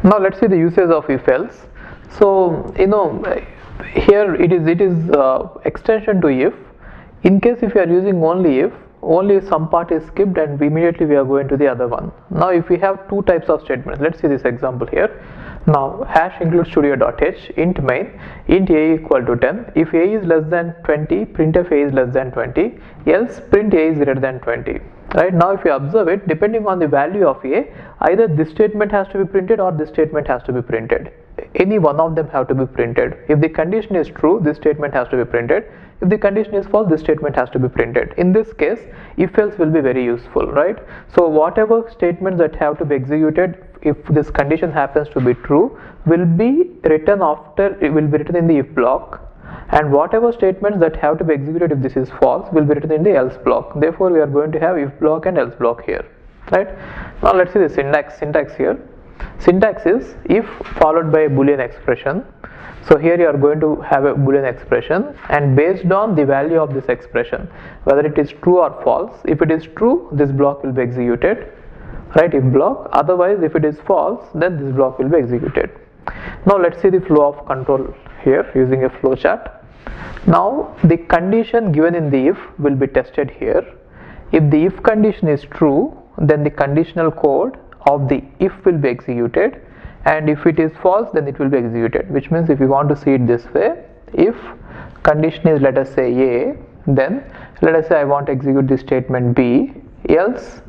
Now let's see the usage of if else. So here it is extension to if. In case if you are using only if, only some part is skipped and immediately we are going to the other one. Now if we have two types of statements, let's see this example here. Now hash include studio.h int main int a equal to 10. If a is less than 20, printf a is less than 20, else print a is greater than 20. Right, now if you observe it, depending on the value of a, either this statement has to be printed or this statement has to be printed. Any one of them have to be printed. If the condition is true, this statement has to be printed. If the condition is false, this statement has to be printed. In this case, if else will be very useful, right? So whatever statements that have to be executed, if this condition happens to be true, will be written in the if block, and whatever statements that have to be executed if this is false will be written in the else block. Therefore we are going to have if block and else block here, right? Now let's see the syntax here. Syntax is if followed by a boolean expression. So here you are going to have a boolean expression, and based on the value of this expression, whether it is true or false, if it is true, this block will be executed, right? If block. Otherwise, if it is false, then this block will be executed. Now let's see the flow of control here using a flow chart. Now the condition given in the if will be tested here. If the if condition is true, then the conditional code of the if will be executed, and if it is false, then it will be executed, which means if you want to see it this way, if condition is, let us say, A, then let us say I want to execute the statement B, else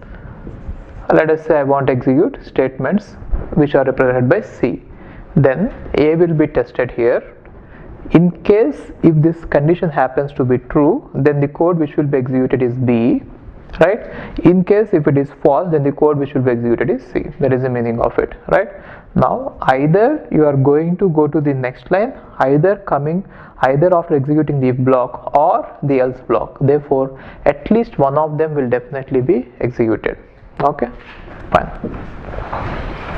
let us say I want to execute statements which are represented by C, then A will be tested here. In case if this condition happens to be true, then the code which will be executed is B, right? In case if it is false, then the code which will be executed is C. That is the meaning of it, right? Now either you are going to go to the next line, either after executing the if block or the else block. Therefore at least one of them will definitely be executed. Okay, fine.